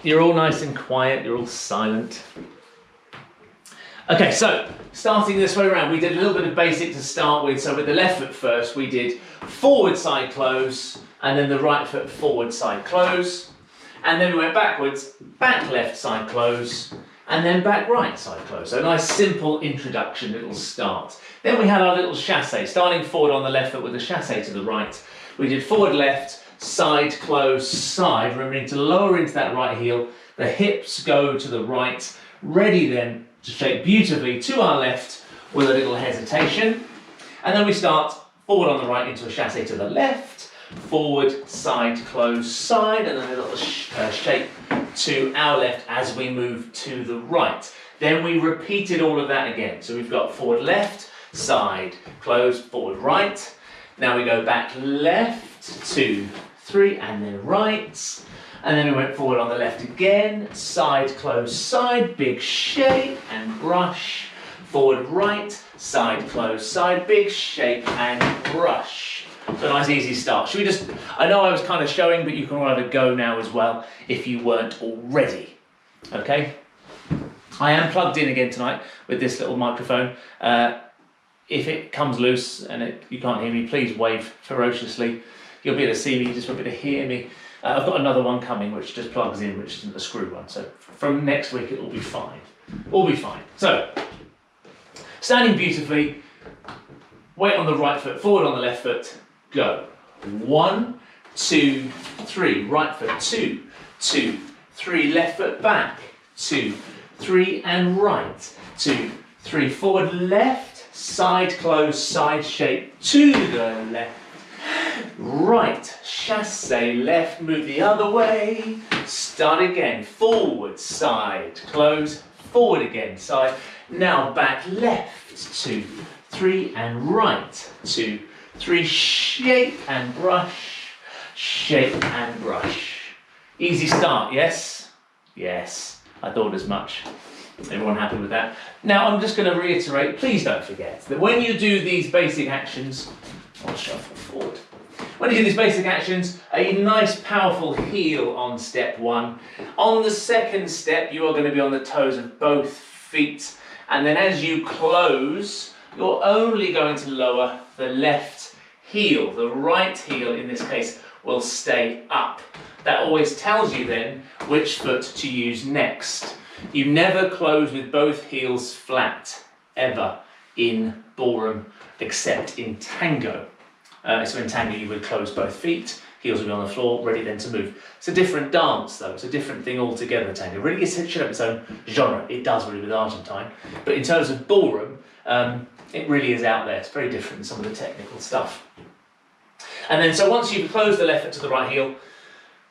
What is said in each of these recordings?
You're all nice and quiet, you're all silent. Okay, so starting this way around, we did a little bit of basic to start with. So with the left foot first, we did forward side close, and then the right foot forward side close. And then we went backwards, back left side close, and then back right side close. So a nice simple introduction, little start. Then we had our little chassé, starting forward on the left foot with a chassé to the right. We did forward left, side close, side, remembering to lower into that right heel. The hips go to the right, ready then to shake beautifully to our left with a little hesitation. And then we start forward on the right into a chassé to the left, forward, side, close, side, and then a little shape to our left as we move to the right. Then we repeated all of that again. So we've got forward left, side, close, forward right. Now we go back left, 2, 3, and then right. And then we went forward on the left again, side, close, side, big shape and brush. Forward right, side, close, side, big shape and brush. So a nice easy start. Should we just, I know I was kind of showing, but you can have a go now as well if you weren't already. Okay? I am plugged in again tonight with this little microphone. If it comes loose and you can't hear me, please wave ferociously. You'll be able to see me, you just won't be able to hear me. I've got another one coming which just plugs in, which isn't a screw one. So from next week it will be fine. All be fine. So, standing beautifully, weight on the right foot, forward on the left foot, go. 1, 2, 3, right foot, 2, 2, 3, left foot back, 2, 3, and right, 2, 3, forward left, side close, side shape to the left. Right, chassé, left, move the other way, start again, forward, side, close, forward again, side, now back left, 2, 3, and right, 2, 3, shape and brush, shape and brush. Easy start, yes? Yes, I thought as much. Everyone happy with that? Now I'm just going to reiterate, please don't forget that when you do these basic actions, I'll shuffle forward. When you do these basic actions, a nice powerful heel on step 1. On the second step, you are going to be on the toes of both feet. And then as you close, you're only going to lower the left heel. The right heel, in this case, will stay up. That always tells you then which foot to use next. You never close with both heels flat, ever, in ballroom, except in tango. So in tango you would close both feet, heels would be on the floor, ready then to move. It's a different dance though, it's a different thing altogether, tango. Really should have its own genre, it does really with Argentine. But in terms of ballroom, it really is out there, it's very different than some of the technical stuff. And then so once you've closed the left foot to the right heel,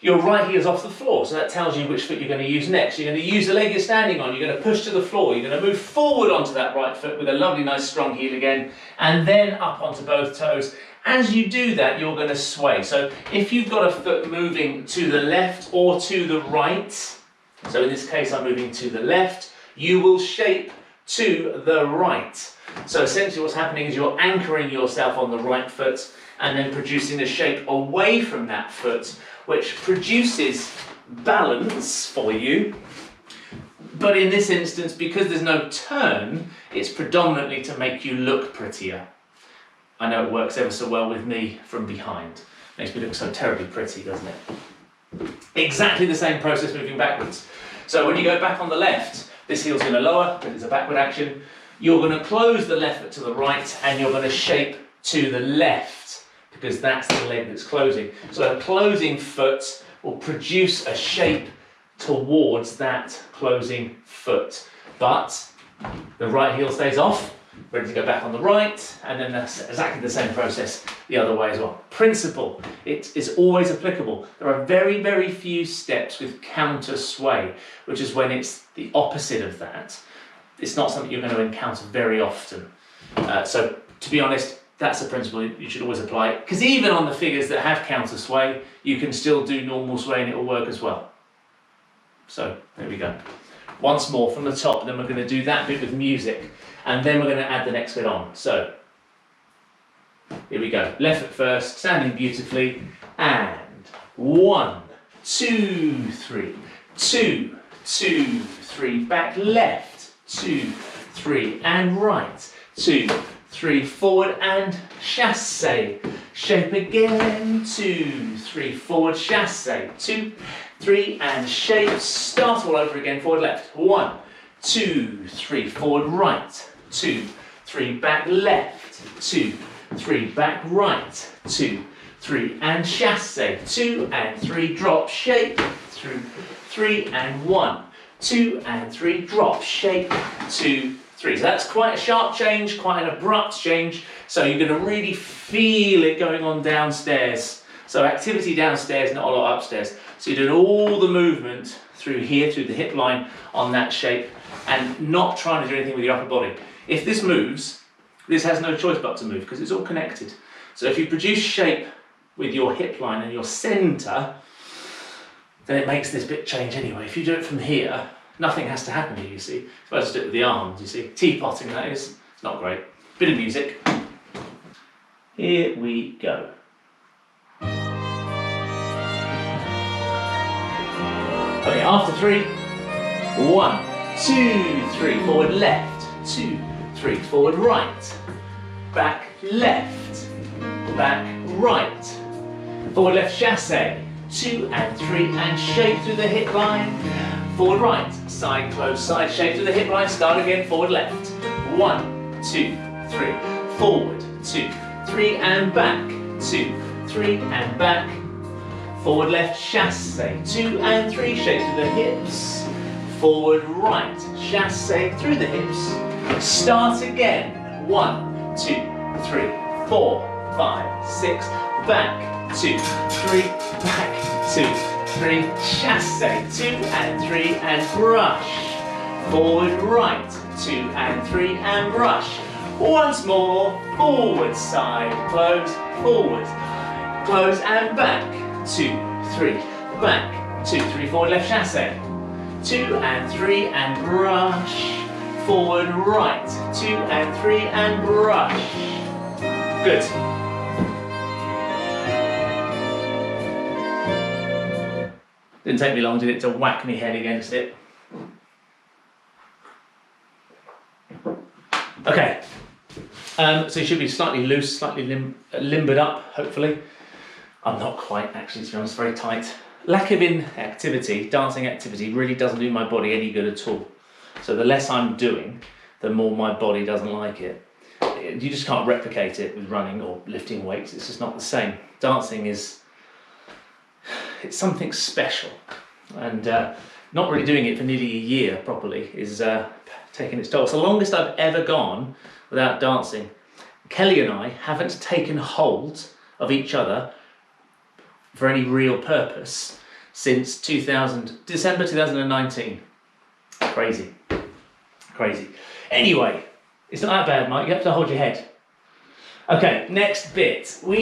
your right heel is off the floor, so that tells you which foot you're going to use next. You're going to use the leg you're standing on, you're going to push to the floor, you're going to move forward onto that right foot with a lovely nice strong heel again, and then up onto both toes. As you do that, you're going to sway. So if you've got a foot moving to the left or to the right, so in this case I'm moving to the left, you will shape to the right. So essentially what's happening is you're anchoring yourself on the right foot and then producing the shape away from that foot, which produces balance for you. But in this instance, because there's no turn, it's predominantly to make you look prettier. I know it works ever so well with me from behind. Makes me look so terribly pretty, doesn't it? Exactly the same process moving backwards. So when you go back on the left, this heel's going to lower, but it's a backward action. You're going to close the left foot to the right and you're going to shape to the left because that's the leg that's closing. So a closing foot will produce a shape towards that closing foot. But the right heel stays off, ready to go back on the right, and then that's exactly the same process the other way as well. Principle, it is always applicable. There are very, very few steps with counter sway, which is when it's the opposite of that. It's not something you're going to encounter very often. So to be honest, that's a principle you should always apply, because even on the figures that have counter sway, you can still do normal sway and it will work as well. So there we go. Once more from the top, then we're going to do that bit with music, and then we're going to add the next bit on. So here we go. Left foot first, standing beautifully, and 1, 2, 3. 2, 2, 3, back left, 2, 3, and right, 2, 3, forward and chasse, shape again, 2, 3, forward, chasse, 2, 3, and shape, start all over again, forward left, 1, 2, 3, forward right, 2, 3, back left, 2, 3, back right, 2, 3, and chasse, 2 and 3, drop, shape, through 3 and 1, 2 and 3, drop, shape, 2, 3. So that's quite a sharp change, quite an abrupt change. So you're going to really feel it going on downstairs. So activity downstairs, not a lot upstairs. So you're doing all the movement through here, through the hip line on that shape, and not trying to do anything with your upper body. If this moves, this has no choice but to move because it's all connected. So if you produce shape with your hip line and your centre, then it makes this bit change anyway. If you do it from here, nothing has to happen here, you see. If I just do it with the arms, you see. Teapotting, that is. It's not great. Bit of music. Here we go. Okay, after 3. 1, 2, 3. Forward left. 2, 3. Forward right. Back left. Back right. Forward left chasse. 2 and 3, and shape through the hip line. Forward right, side close, side shape through the hip line. Start again, forward left. 1, 2, 3. Forward, 2, 3, and back. 2, 3, and back. Forward left, chasse. 2 and 3, shape through the hips. Forward right, chasse through the hips. Start again. 1, 2, 3, 4, 5, 6. Back. 2, 3, back, 2, 3, chasse, 2 and 3, and brush. Forward right, 2 and 3, and brush. Once more, forward side, close, forward, close, and back. 2, 3, back, 2, 3, forward left chasse. 2 and 3, and brush. Forward right, 2 and 3, and brush. Good. Didn't take me long, did it, to whack my head against it. Okay, so you should be slightly loose, slightly limbered up, hopefully. I'm not quite, actually, to be honest, very tight. Lack of inactivity, dancing activity, really doesn't do my body any good at all. So the less I'm doing, the more my body doesn't like it. You just can't replicate it with running or lifting weights, it's just not the same. Dancing is, it's something special, and not really doing it for nearly a year properly is taking its toll. It's the longest I've ever gone without dancing. Kelly and I haven't taken hold of each other for any real purpose since December 2019. Crazy, crazy. Anyway, it's not that bad, Mike, you have to hold your head. Okay, next bit. So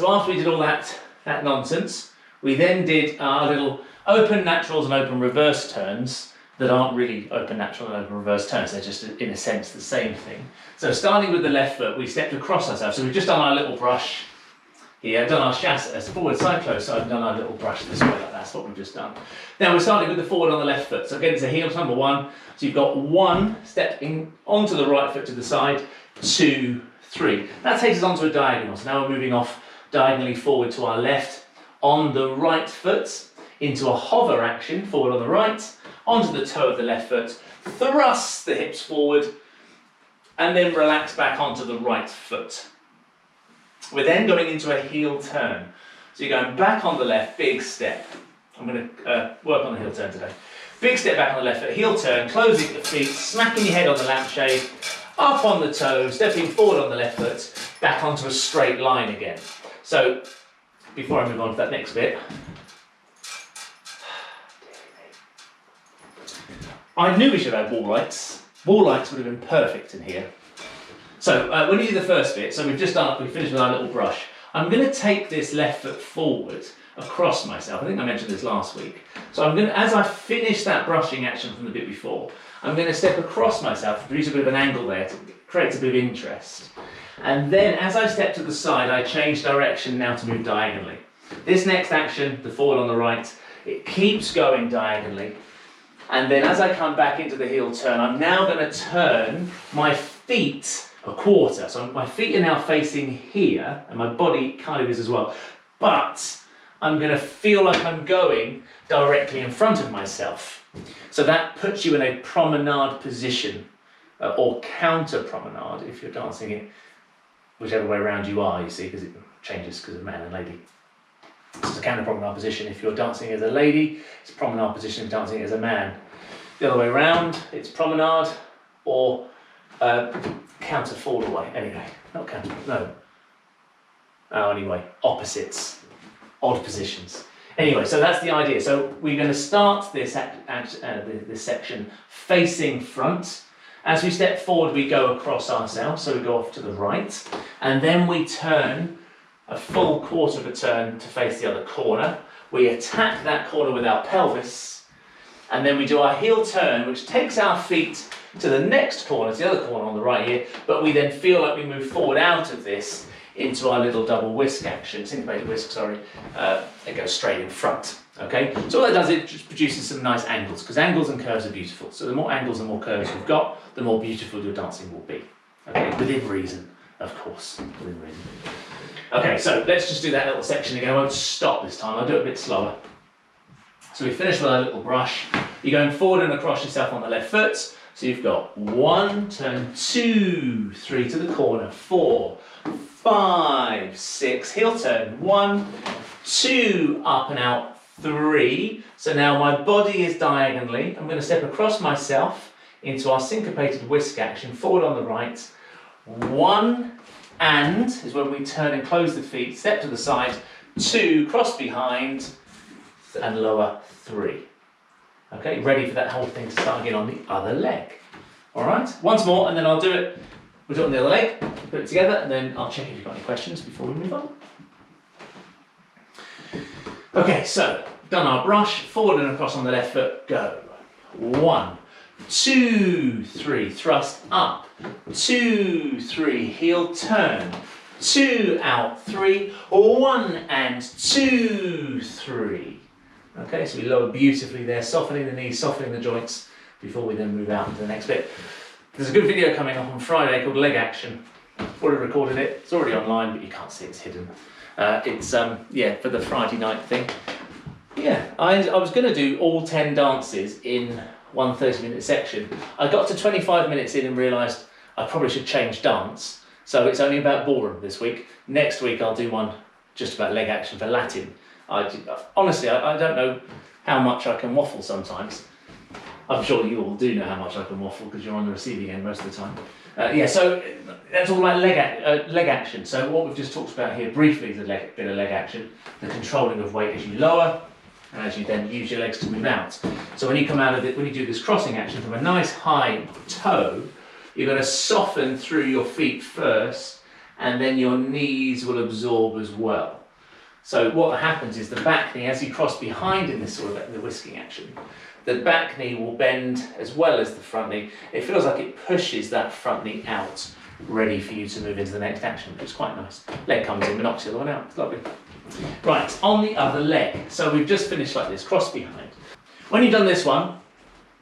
after we did all that nonsense, we then did our little open naturals and open reverse turns that aren't really open natural and open reverse turns, they're just in a sense the same thing. So starting with the left foot, we stepped across ourselves. So we've just done our little brush here, done our chasse as forward side close, so I've done our little brush this way like that. That's what we've just done. Now we're starting with the forward on the left foot. So again, it's a heel number 1. So you've got 1 stepping onto the right foot to the side, 2, 3. That takes us onto a diagonal. So now we're moving off diagonally forward to our left on the right foot into a hover action, forward on the right, onto the toe of the left foot, thrust the hips forward, and then relax back onto the right foot. We're then going into a heel turn. So you're going back on the left, big step. I'm going to work on the heel turn today. Big step back on the left foot, heel turn, closing the feet, smacking your head on the lampshade, up on the toe, stepping forward on the left foot, back onto a straight line again. So, before I move on to that next bit, I knew we should have wall lights. Wall lights would have been perfect in here. So when you do the first bit, so we've finished with our little brush. I'm going to take this left foot forward across myself. I think I mentioned this last week. So I'm going to, as I finish that brushing action from the bit before, I'm going to step across myself to produce a bit of an angle there to create a bit of interest. And then as I step to the side, I change direction now to move diagonally. This next action, the forward on the right, It keeps going diagonally. And then as I come back into the heel turn, I'm now going to turn my feet a quarter. So my feet are now facing here, and my body kind of is as well. But I'm going to feel like I'm going directly in front of myself. So that puts you in a promenade position, or counter promenade if you're dancing it whichever way around you are, you see, because it changes because of man and lady. So it's a counter promenade position if you're dancing as a lady, it's a promenade position if you're dancing as a man. The other way around, it's promenade or counter fall away. Anyway, not counter, no. Oh, anyway, opposites, odd positions. Anyway, so that's the idea. So we're going to start this this section facing front. As we step forward, we go across ourselves, so we go off to the right, and then we turn a full quarter of a turn to face the other corner. We attack that corner with our pelvis, and then we do our heel turn, which takes our feet to the next corner, to the other corner on the right here, but we then feel like we move forward out of this into our little double whisk action, syncopated whisk, sorry, it goes straight in front, okay? So what that does, it just produces some nice angles, because angles and curves are beautiful. So the more angles and more curves you've got, the more beautiful your dancing will be, okay? Within reason, of course, within reason. Okay, so let's just do that little section again. I won't stop this time, I'll do it a bit slower. So we finish with our little brush. You're going forward and across yourself on the left foot. So you've got 1, turn 2, 3 to the corner, 4, 5, 6, heel turn, 1, 2, up and out, 3. So now my body is diagonally. I'm going to step across myself into our syncopated whisk action, forward on the right. 1, and is when we turn and close the feet, step to the side, 2, cross behind, and lower, 3. Okay, ready for that whole thing to start again on the other leg. All right, once more, and then I'll do it. We'll do it on the other leg, put it together, and then I'll check if you've got any questions before we move on. Okay, so done our brush, forward and across on the left foot, go. 1, 2, 3, thrust up, 2, 3, heel turn, 2, out, 3, 1 and 2, 3. Okay, so we lower beautifully there, softening the knees, softening the joints before we then move out into the next bit. There's a good video coming up on Friday called Leg Action. I've already recorded it, it's already online, but you can't see it, it's hidden. It's for the Friday night thing. Yeah, I was going to do all 10 dances in one 30-minute section. I got to 25 minutes in and realised I probably should change dance. So it's only about ballroom this week. Next week I'll do one just about leg action for Latin. Honestly, I don't know how much I can waffle sometimes. I'm sure you all do know how much I can waffle because you're on the receiving end most of the time. So that's all about leg action. So what we've just talked about here briefly is a bit of leg action, the controlling of weight as you lower and as you then use your legs to move out. So when you come out of it, when you do this crossing action from a nice high toe, you're going to soften through your feet first and then your knees will absorb as well. So what happens is the back knee, as you cross behind in this sort of the whisking action, the back knee will bend as well as the front knee. It feels like it pushes that front knee out, ready for you to move into the next action, which is quite nice. Leg comes in, but knocks the other one out. It's lovely. Right, on the other leg. So we've just finished like this, cross behind. When you've done this one,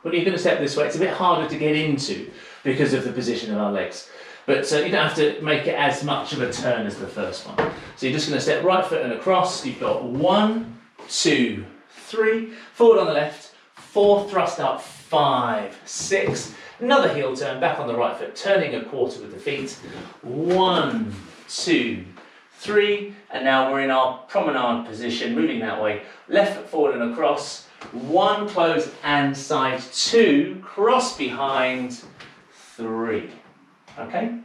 when you're going to step this way, it's a bit harder to get into because of the position of our legs. But you don't have to make it as much of a turn as the first one. So you're just going to step right foot and across. You've got 1, 2, 3, forward on the left, 4, thrust up, 5, 6, another heel turn, back on the right foot, turning a quarter with the feet, 1, 2, 3, and now we're in our promenade position, moving that way, left foot forward and across, 1, close and side, 2, cross behind, 3. Okay?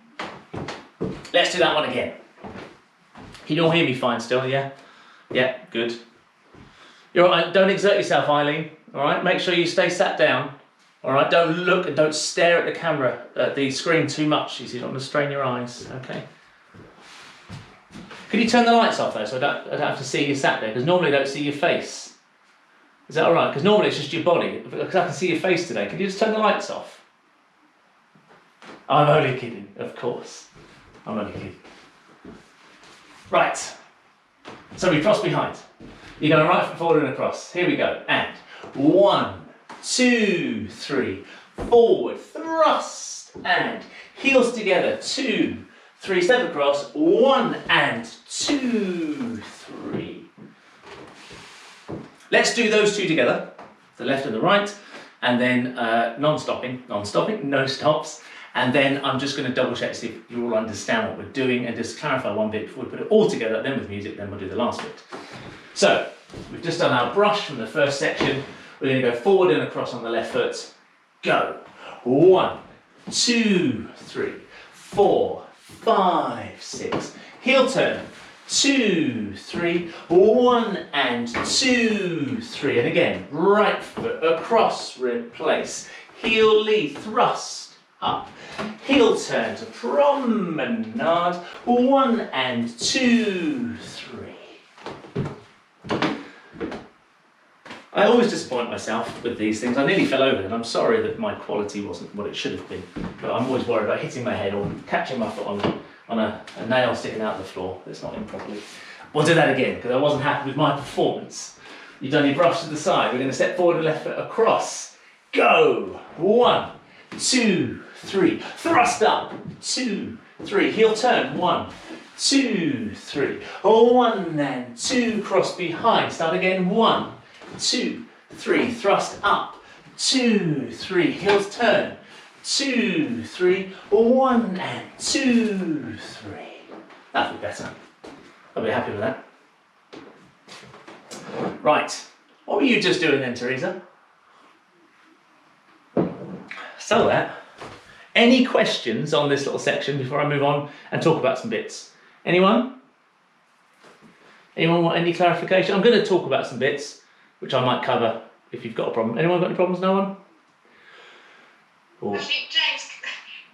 Let's do that one again. Can you all hear me fine still, yeah? Yeah, good. You're all right, don't exert yourself, Eileen, all right? Make sure you stay sat down, all right? Don't look and don't stare at the camera, at the screen too much, you see, you don't want to strain your eyes, okay? Can you turn the lights off though, so I don't have to see you sat there, because normally I don't see your face. Is that all right? Because normally it's just your body, because I can see your face today. Can you just turn the lights off? I'm only kidding, of course. I'm only kidding. Right, so we cross behind. You're going right foot forward and across. Here we go. And 1, 2, 3, forward, thrust, and heels together. 2, 3, step across. 1 and 2, 3. Let's do those two together, the left and the right, and then non-stopping, no stops. And then I'm just going to double check to see if you all understand what we're doing and just clarify one bit before we put it all together, then with music, then we'll do the last bit. So, we've just done our brush from the first section. We're going to go forward and across on the left foot. Go. 1, 2, 3, 4, 5, 6. Heel turn. 2, 3, 1 and 2, 3. And again, right foot across, replace. Heel lead, thrust, up. Heel turn to promenade. 1 and 2, 3. I always disappoint myself with these things. I nearly fell over and I'm sorry that my quality wasn't what it should have been. But I'm always worried about hitting my head or catching my foot on a nail sticking out of the floor that's not in properly. We'll do that again because I wasn't happy with my performance. You've done your brush to the side. We're going to step forward and left foot across. Go. 1, 2, 3. Thrust up. 2, 3. Heel turn. 1, 2, 3. 1 and 2. Cross behind. Start again. 1, 2, 3. Thrust up. 2, 3. Heels turn. 2, 3. 1 and 2, 3. That'll be better. I'll be happy with that. Right. What were you just doing then, Teresa? So that. Any questions on this little section before I move on and talk about some bits? Anyone? Anyone want any clarification? I'm going to talk about some bits, which I might cover if you've got a problem. Anyone got any problems? No one? Or... Actually, James,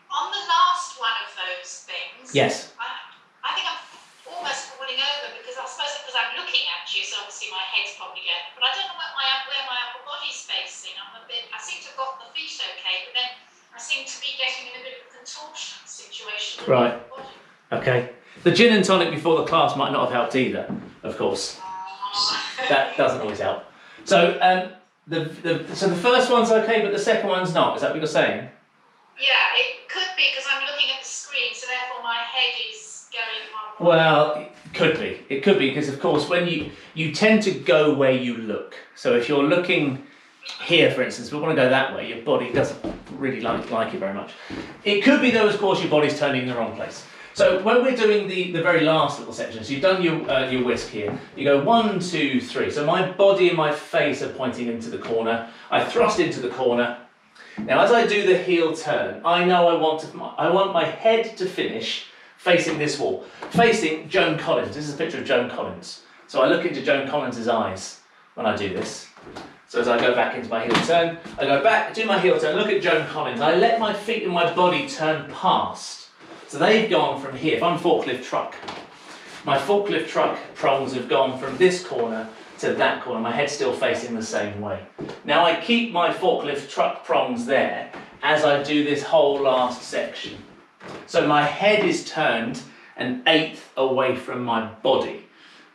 on the last one of those things, yes. I think I'm almost falling over because I suppose because I'm looking at you, so obviously my head's probably going, but I don't know where my upper body's facing. I seem to have got the feet okay, but then I seem to be getting in a bit of a contortion situation. Right. Okay. The gin and tonic before the class might not have helped either, of course. That doesn't always help. So so the first one's okay, but the second one's not. Is that what you're saying? Yeah, it could be because I'm looking at the screen, so therefore my head is going one way. Well, it could be. It could be because, of course, when you tend to go where you look. So if you're looking here, for instance, we want to go that way. Your body doesn't really like it very much. It could be, though, of course, your body's turning in the wrong place. So when we're doing the very last little section, so you've done your whisk here, you go 1, 2, 3. So my body and my face are pointing into the corner. I thrust into the corner. Now as I do the heel turn, I know I want my head to finish facing this wall, facing Joan Collins. This is a picture of Joan Collins. So I look into Joan Collins' eyes when I do this. So as I go back into my heel turn, I go back, do my heel turn, look at Joan Collins. I let my feet and my body turn past. So they've gone from here. If I'm forklift truck, my forklift truck prongs have gone from this corner to that corner. My head's still facing the same way. Now I keep my forklift truck prongs there as I do this whole last section. So my head is turned an eighth away from my body,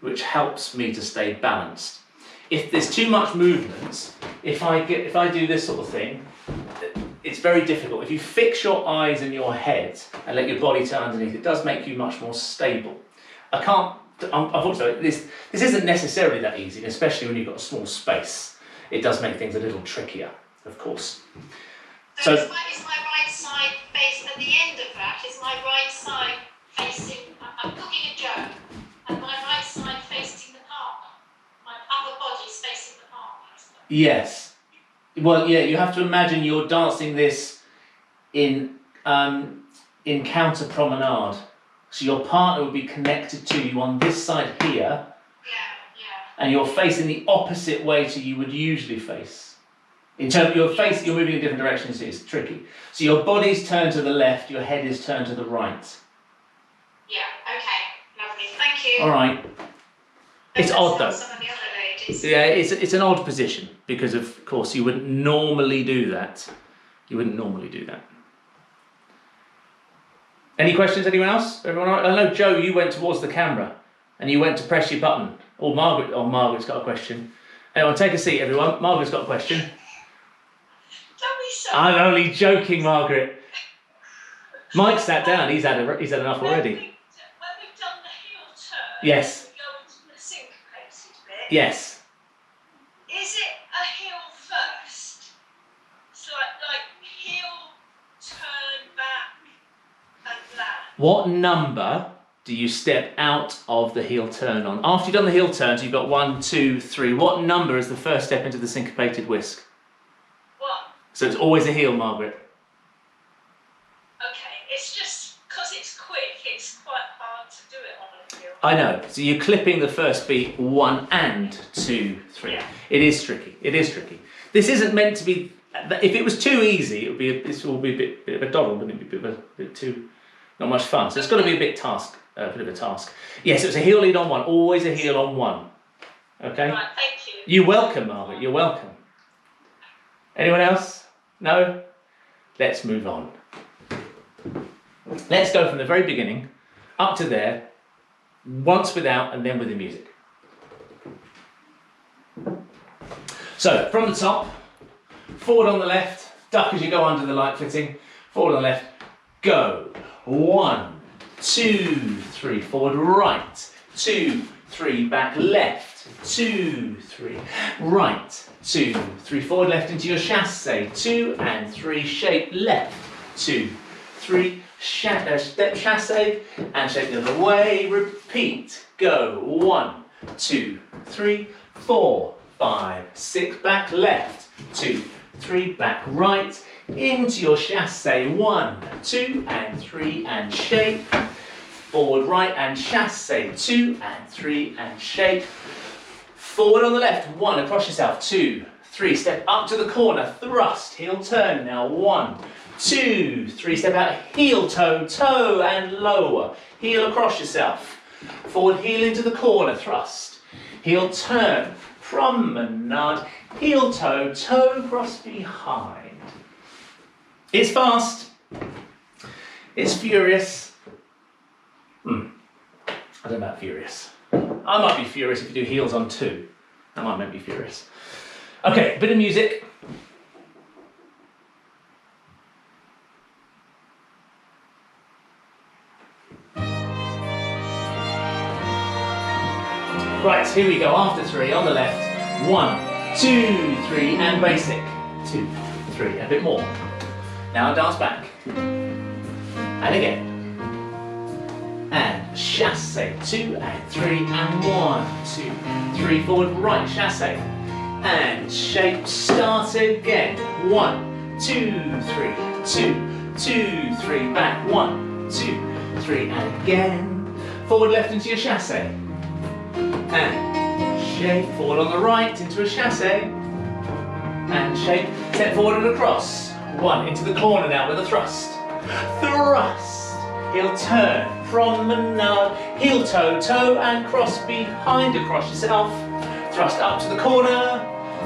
which helps me to stay balanced. If there's too much movement, if I do this sort of thing, it's very difficult. If you fix your eyes and your head and let your body turn underneath, it does make you much more stable. Unfortunately, this isn't necessarily that easy, especially when you've got a small space. It does make things a little trickier, of course. So is my right side face at the end of that? Is my right side facing? I'm looking at Joe, and my right side facing the partner. My upper body's facing the partner. Yes. Well, yeah. You have to imagine you're dancing this in counter promenade. So your partner would be connected to you on this side here. Yeah. And you're facing the opposite way to you would usually face. In terms of your face, you're moving in different directions, so it's tricky. So your body's turned to the left, your head is turned to the right. Yeah, okay, lovely, thank you. All right. It's odd though. Some of the other ladies. Yeah, it's an odd position because of course you wouldn't normally do that. Any questions, anyone else? Everyone all right? I know, Joe, you went towards the camera. and you went to press your button. Oh, Margaret's got a question. Anyone, take a seat, everyone. Margaret's got a question. Don't be so. I'm only joking, Margaret. Mike sat down. He's had enough already. When we've done the heel turn, Yes. we go into the syncopated bit. Yes. Is it a heel first? So like heel, turn back, and land. What number do you step out of the heel turn on? After you've done the heel turns, you've got 1, 2, 3. What number is the first step into the syncopated whisk? What? So it's always a heel, Margaret. Okay, it's just because it's quick, it's quite hard to do it on a heel. I know. So you're clipping the first beat 1 and 2, 3. Yeah. It is tricky. It is tricky. This isn't meant to be. If it was too easy, this will be a bit of a doddle, wouldn't it? Be a bit too not much fun. So it's got to be a bit of a task. Yes, it was a heel lead on 1. Always a heel on 1. Okay. Right, thank you. You're welcome, Margaret. You're welcome. Anyone else? No? Let's move on. Let's go from the very beginning up to there, once without and then with the music. So, from the top, forward on the left, duck as you go under the light fitting, forward on the left, go. 1, 2, 3, forward right, 2, 3, back left, 2, 3, right, 2, 3, forward left into your chassé, 2 and 3, shape left, 2, 3, step chassé and shape the other way, repeat, go, 1, 2, 3, 4, 5, 6, back left, 2, 3, back right, into your chassé, 1, 2 and 3 and shape, forward right and chassé, 2 and 3 and shape, forward on the left, 1 across yourself, 2, 3, step up to the corner, thrust, heel turn now, 1, 2, 3, step out, heel toe, toe and lower, heel across yourself, forward heel into the corner, thrust, heel turn, promenade, heel toe, toe cross behind. It's fast, it's furious. I don't know about furious. I might be furious if you do heels on 2. That might make me furious. Okay, bit of music. Right, here we go. After 3, on the left. 1, 2, 3, and basic. 2, 3, a bit more. Now dance back. And again. And chassé, 2 and 3 and 1, 2, 3, forward right, chassé. And shape, start again. 1, 2, 3, 2, 2, 3, back. 1, 2, 3, and again. Forward left into your chassé. And shape, forward on the right into a chassé. And shape, step forward and across. 1 into the corner now with a thrust. Thrust, heel turn, promenade, heel toe, toe and cross behind across yourself. Thrust up to the corner,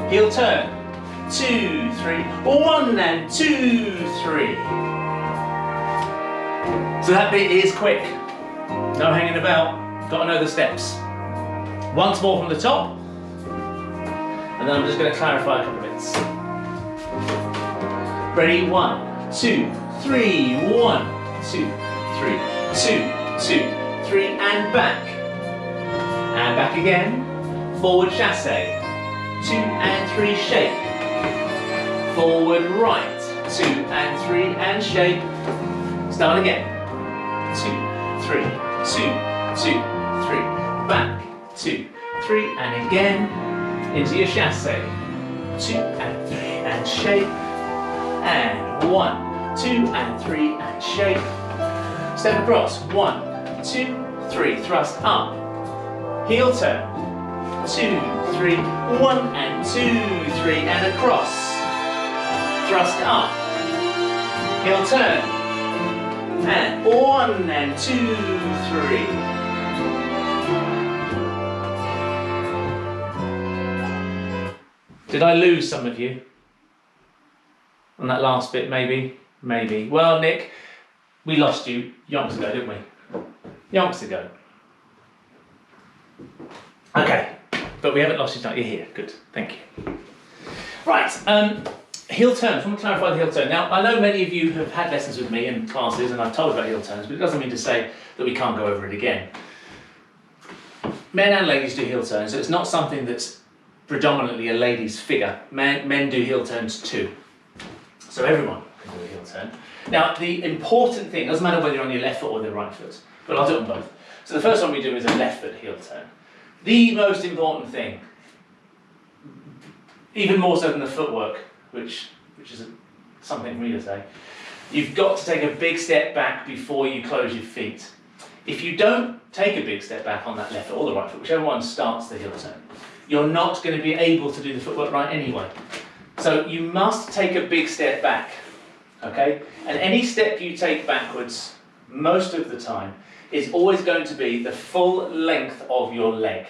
heel turn. 2, 3, 1 and 2, 3. So that bit is quick. No hanging about, got to know the steps. Once more from the top, and then I'm just going to clarify a couple of bits. Ready? 1, 2, 3, 1, 2, 3, 2, 2, 3, and back. And back again. Forward chassé. 2 and 3, shape. Forward right. 2 and 3, and shape. Start again. 2, 3, 2, 2, 3. Back. 2, 3, and again. Into your chassé. 2 and 3, and shape. And 1, 2 and 3 and shape. Step across. 1, 2, 3. Thrust up. Heel turn. 2, 3. 1 and 2, 3 and across. Thrust up. Heel turn. And 1 and 2, 3. Did I lose some of you? On that last bit, maybe? Maybe. Well, Nick, we lost you yonks ago, didn't we? Yonks ago. Okay, but we haven't lost you tonight. You're here. Good, thank you. Right, heel turns. I want to clarify the heel turn. Now, I know many of you have had lessons with me in classes and I've told about heel turns, but it doesn't mean to say that we can't go over it again. Men and ladies do heel turns, so it's not something that's predominantly a lady's figure. Men do heel turns too. So everyone can do a heel turn. Now, the important thing, doesn't matter whether you're on your left foot or the right foot, but I'll do them both. So the first one we do is a left foot heel turn. The most important thing, even more so than the footwork, which is something for me to say, you've got to take a big step back before you close your feet. If you don't take a big step back on that left foot or the right foot, whichever one starts the heel turn, you're not going to be able to do the footwork right anyway. So you must take a big step back, okay? And any step you take backwards, most of the time, is always going to be the full length of your leg,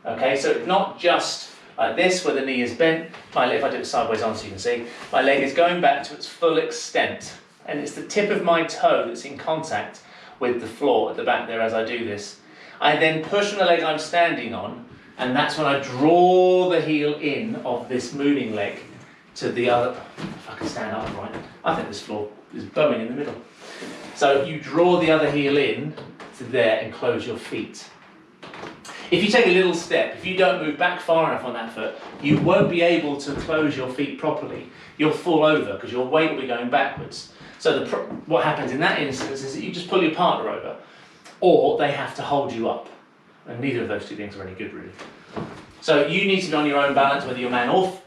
okay? So it's not just like this, where the knee is bent. If I do it sideways on so you can see, my leg is going back to its full extent, and it's the tip of my toe that's in contact with the floor at the back there as I do this. I then push on the leg I'm standing on, and that's when I draw the heel in of this moving leg to the other. If I can stand upright, I think this floor is bowing in the middle. So you draw the other heel in to there and close your feet. If you take a little step, if you don't move back far enough on that foot, you won't be able to close your feet properly. You'll fall over because your weight will be going backwards. So what happens in that instance is that you just pull your partner over, or they have to hold you up. And neither of those two things are any good, really. So you need to be on your own balance, whether you're man or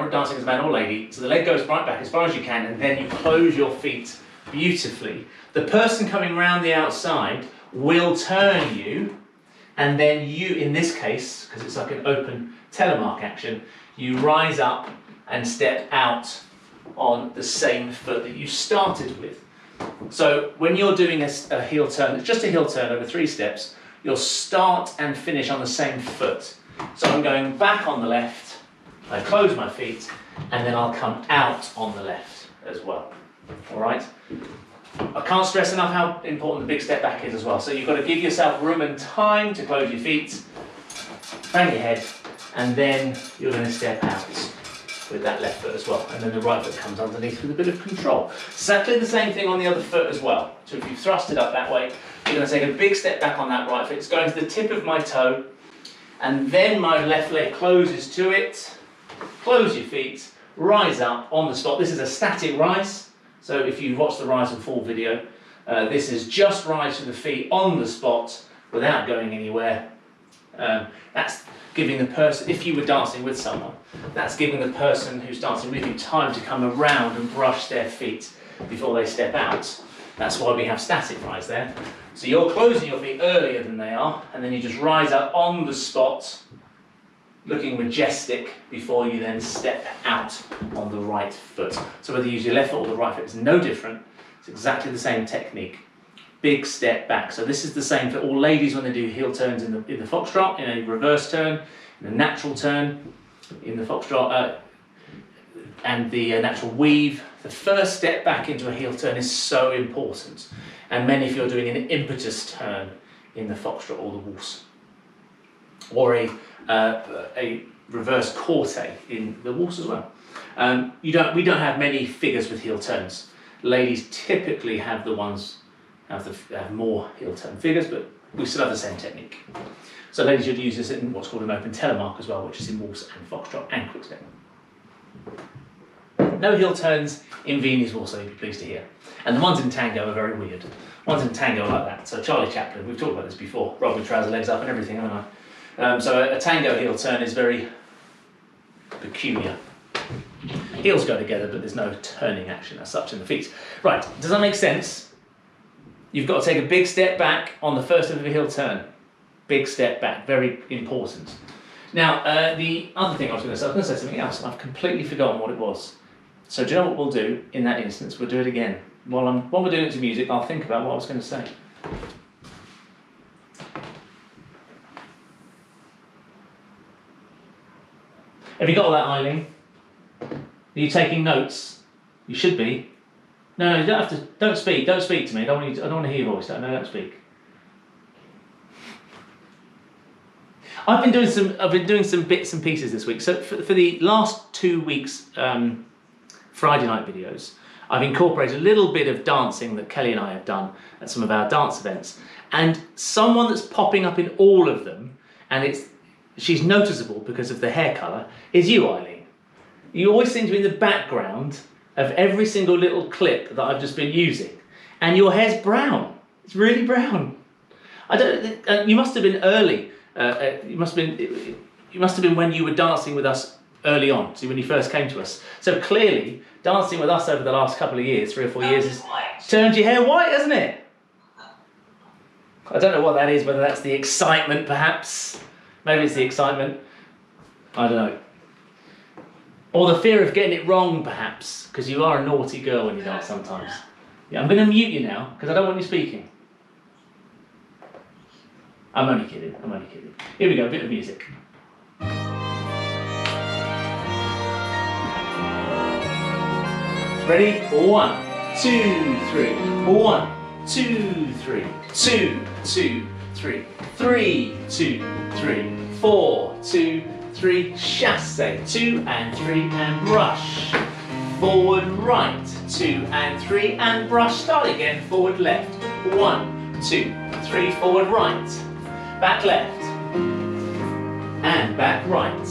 dancing as man or lady. So the leg goes right back as far as you can, and then you close your feet beautifully. The person coming round the outside will turn you, and then you, in this case, because it's like an open telemark action, you rise up and step out on the same foot that you started with. So when you're doing a heel turn, it's just a heel turn over 3 steps, you'll start and finish on the same foot. So I'm going back on the left, I close my feet, and then I'll come out on the left as well. All right? I can't stress enough how important the big step back is as well. So you've got to give yourself room and time to close your feet, bang your head, and then you're going to step out with that left foot as well. And then the right foot comes underneath with a bit of control. Exactly the same thing on the other foot as well. So if you thrust it up that way, you're going to take a big step back on that right foot. It's going to the tip of my toe, and then my left leg closes to it. Close your feet, rise up on the spot. This is a static rise. So if you watch the rise and fall video, this is just rise to the feet on the spot without going anywhere. That's giving the person, if you were dancing with someone, that's giving the person who's dancing with you time to come around and brush their feet before they step out. That's why we have static rise there. So you're closing your feet earlier than they are, and then you just rise up on the spot, looking majestic before you then step out on the right foot. So whether you use your left foot or the right foot, it's no different. It's exactly the same technique. Big step back. So this is the same for all ladies when they do heel turns in the foxtrot, in a reverse turn, in a natural turn, in the foxtrot, and the natural weave. The first step back into a heel turn is so important. And many, if you're doing an impetus turn in the foxtrot or the waltz, or a reverse corte in the waltz as well. We don't have many figures with heel turns. Ladies typically have the ones have more heel turn figures, but we still have the same technique. So ladies should use this in what's called an open telemark as well, which is in waltz and foxtrot and quick step. No heel turns in Viennese waltz, so you'd be pleased to hear. And the ones in tango are very weird. Ones in tango are like that. So Charlie Chaplin, we've talked about this before, rugby trouser legs up and everything, haven't I? So a tango heel turn is very peculiar. Heels go together, but there's no turning action as such in the feet. Right, does that make sense? You've got to take a big step back on the first of a heel turn. Big step back, very important. Now, the other thing I was going to say something else, and I've completely forgotten what it was. So do you know what we'll do in that instance? We'll do it again. While we're doing it to music, I'll think about what I was going to say. Have you got all that, Eileen? Are you taking notes? You should be. No, you don't have to. Don't speak. Don't speak to me. I don't want to hear your voice. No, don't speak. I've been doing some bits and pieces this week. So for the last 2 weeks, Friday night videos, I've incorporated a little bit of dancing that Kelly and I have done at some of our dance events. And someone that's popping up in all of them, and she's noticeable because of the hair colour, is you, Eileen. You always seem to be in the background of every single little clip that I've just been using. And your hair's brown. It's really brown. You must have been early. You must have been when you were dancing with us early on, so when you first came to us. So clearly, dancing with us over the last couple of years, 3 or 4 years, has turned your hair white, hasn't it? I don't know what that is, whether that's the excitement perhaps. Maybe it's the excitement. I don't know. Or the fear of getting it wrong perhaps, because you are a naughty girl when you dance sometimes. Yeah, I'm going to mute you now, because I don't want you speaking. I'm only kidding. Here we go, a bit of music. Ready? 1, 2, 3. 1, 2, 3. 2, 2, 3. 3, 2, 3. 4, 2, 3. Chasse. 2 and 3 and brush. Forward right. 2 and 3 and brush. Start again. Forward left. 1, 2, 3. Forward right. Back left. And back right.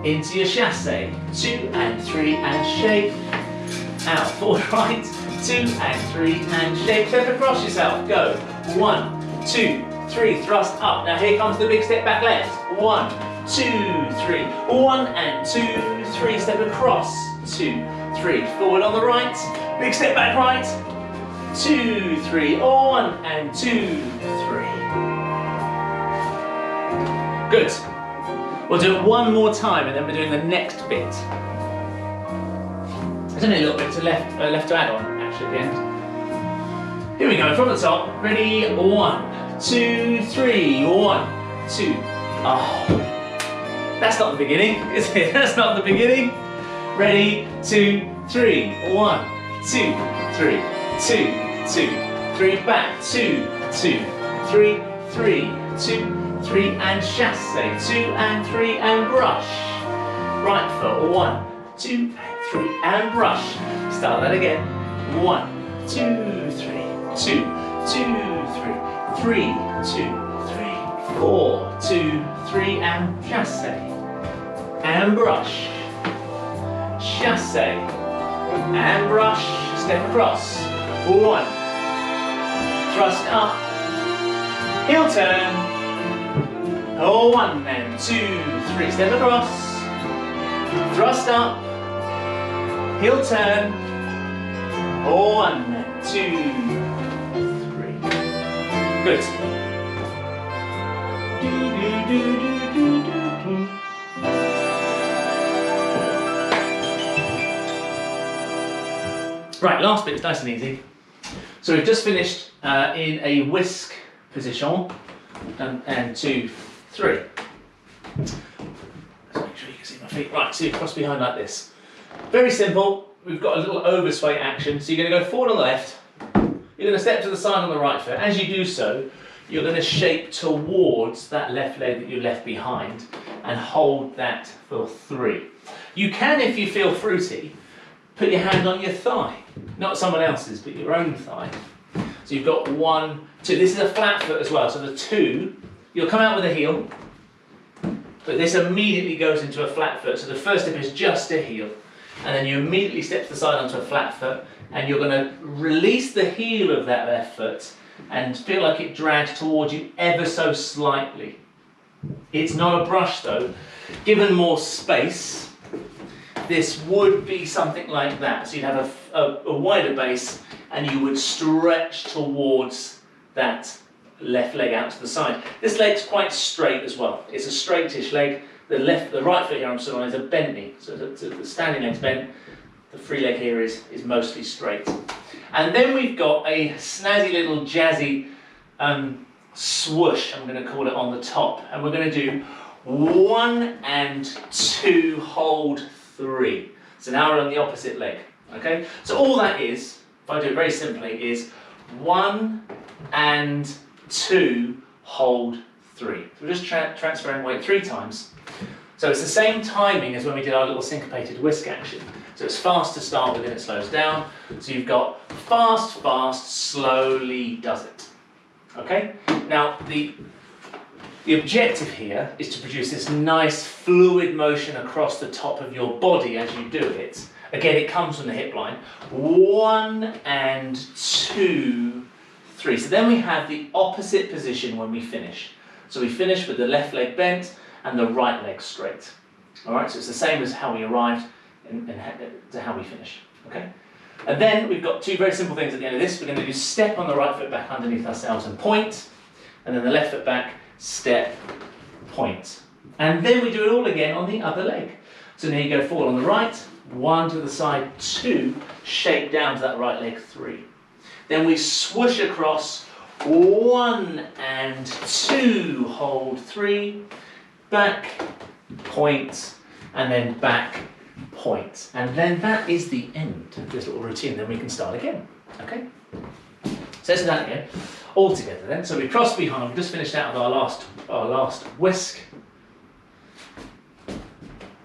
Into your chasse. 2 and 3 and shake. Out. Forward right. 2 and 3 and shake. Step across yourself. Go. 1, 2, 3. Thrust up. Now here comes the big step back left. 1, 2, 3. 1 and 2, 3. Step across. 2, 3. Forward on the right. Big step back right. 2, 3. 1 and 2, 3. Good. We'll do it one more time and then we're doing the next bit. There's only a little bit left to add on actually at the end. Here we go, from the top. Ready? 1, 2, 3. 1, 2. Oh, that's not the beginning, is it? That's not the beginning. Ready? 2, 3. 1, 2, 3. 2, 2, 3. Back. 2, 2, 3. 3, 2. 3 and chasse, 2 and 3 and brush. Right foot, 1, 2 and 3 and brush. Start that again. 1, 2, 3, 2, 2, 3, 3, 2, 3, 4, 2, 3 and chasse. And brush. Chasse. And brush. Step across. 1. Thrust up. Heel turn. 1 and 2, 3. Step across. Thrust up. Heel turn. 1 and 2, 3. Good. Right, last bit is nice and easy. So we've just finished in a whisk position. And 2, 3. Let's make sure you can see my feet. Right, so you cross behind like this. Very simple. We've got a little oversway action. So you're going to go forward on the left. You're going to step to the side on the right foot. As you do so, you're going to shape towards that left leg that you left behind and hold that for 3. You can, if you feel fruity, put your hand on your thigh. Not someone else's, but your own thigh. So you've got 1, 2. This is a flat foot as well. So the 2, you'll come out with a heel, but this immediately goes into a flat foot. So the first step is just a heel, and then you immediately step to the side onto a flat foot, and you're going to release the heel of that left foot and feel like it drags towards you ever so slightly. It's not a brush though. Given more space, this would be something like that. So you'd have a wider base, and you would stretch towards that left leg out to the side. This leg's quite straight as well. It's a straightish leg. The right foot here I'm stood on is a bent knee. So the standing leg's bent. The free leg here is mostly straight. And then we've got a snazzy little jazzy swoosh, I'm going to call it, on the top. And we're going to do 1 and 2, hold 3. So now we're on the opposite leg. Okay? So all that is, if I do it very simply, is 1 and 2, hold 3. So we're just transferring weight 3 times. So it's the same timing as when we did our little syncopated whisk action. So it's fast to start with and it slows down. So you've got fast, fast, slowly does it. Okay? Now the objective here is to produce this nice fluid motion across the top of your body as you do it. Again, it comes from the hip line. 1 and 2, 3. So then we have the opposite position when we finish. So we finish with the left leg bent and the right leg straight. All right, so it's the same as how we arrived and to how we finish. Okay? And then we've got 2 very simple things at the end of this. We're going to do step on the right foot back underneath ourselves and point. And then the left foot back, step, point. And then we do it all again on the other leg. So now you go forward on the right, 1 to the side, 2, shake down to that right leg, 3. Then we swoosh across, 1 and 2, hold 3, back, point, and then back, point. And then that is the end of this little routine. Then we can start again, okay? So let's do that again, all together then. So we cross behind, we've just finished out with our last whisk.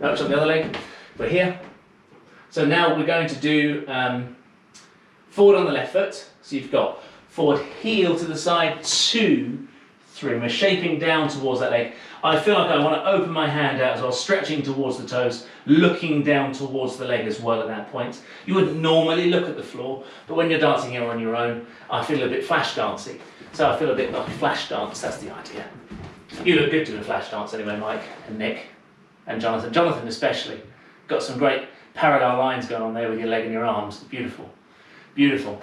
No, it's on the other leg, we're here. So now we're going to do forward on the left foot. So you've got forward heel to the side, 2, 3. We're shaping down towards that leg. I feel like I want to open my hand out as well, stretching towards the toes, looking down towards the leg as well at that point. You wouldn't normally look at the floor, but when you're dancing here on your own, I feel a bit flash dancey. So I feel a bit like a flash dance, that's the idea. You look good doing a flash dance anyway, Mike and Nick and Jonathan. Jonathan especially. Got some great parallel lines going on there with your leg and your arms. Beautiful, beautiful.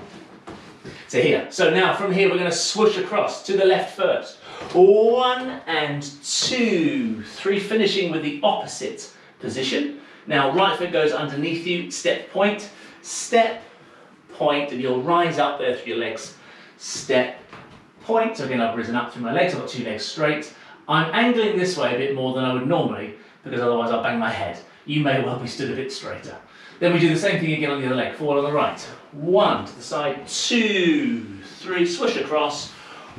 So here, so now from here we're going to swoosh across to the left first. 1 and 2, 3, finishing with the opposite position. Now right foot goes underneath you, step, point, and you'll rise up there through your legs. Step, point. So again, I've risen up through my legs, I've got 2 legs straight. I'm angling this way a bit more than I would normally, because otherwise I'll bang my head. You may well be stood a bit straighter. Then we do the same thing again on the other leg, forward on the right. 1 to the side, 2, 3, swoosh across.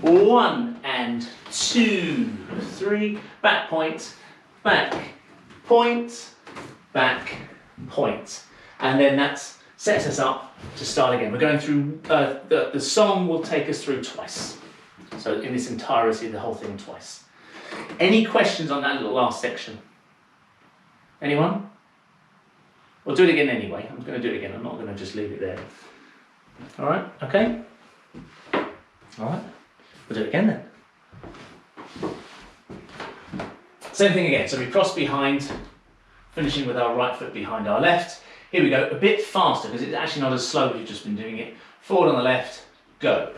1 and 2, 3, back, point, back, point, back, point. And then that sets us up to start again. We're going through, the song will take us through twice. So in this entirety, the whole thing twice. Any questions on that little last section? Anyone? We'll do it again anyway. I'm going to do it again. I'm not going to just leave it there. All right, okay? All right, we'll do it again then. Same thing again. So we cross behind, finishing with our right foot behind our left. Here we go, a bit faster because it's actually not as slow as you've just been doing it. Forward on the left, go.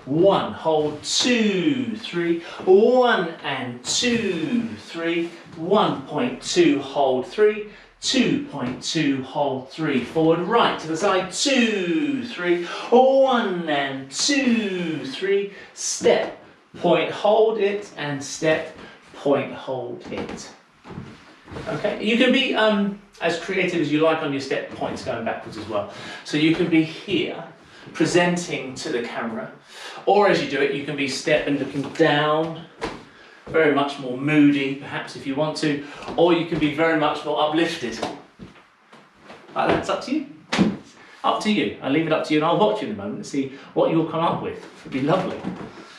1, hold, 2, 3, 1 and 2, 3, 1.2, hold 3, 2.2, hold 3, forward, right to the side, 2, 3, 1 and 2, 3, step, point, hold it, and step, point, hold it. Okay, you can be as creative as you like on your step points going backwards as well. So you can be here, presenting to the camera, or as you do it, you can be step and looking down, very much more moody, perhaps if you want to, or you can be very much more uplifted. That's up to you. Up to you. I'll leave it up to you and I'll watch you in a moment and see what you'll come up with. It'd be lovely.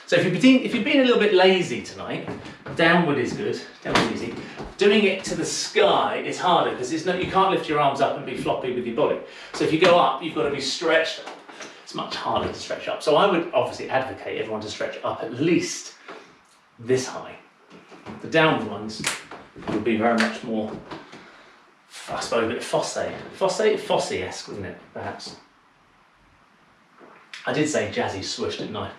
So if you've been a little bit lazy tonight, downward is good, downward is easy. Doing it to the sky is harder because you can't lift your arms up and be floppy with your body. So if you go up, you've got to be stretched up. It's much harder to stretch up. So I would obviously advocate everyone to stretch up at least this high. The downward ones would be very much more, I suppose, a bit Fosse-esque, wouldn't it, perhaps? I did say jazzy swoosh, didn't I?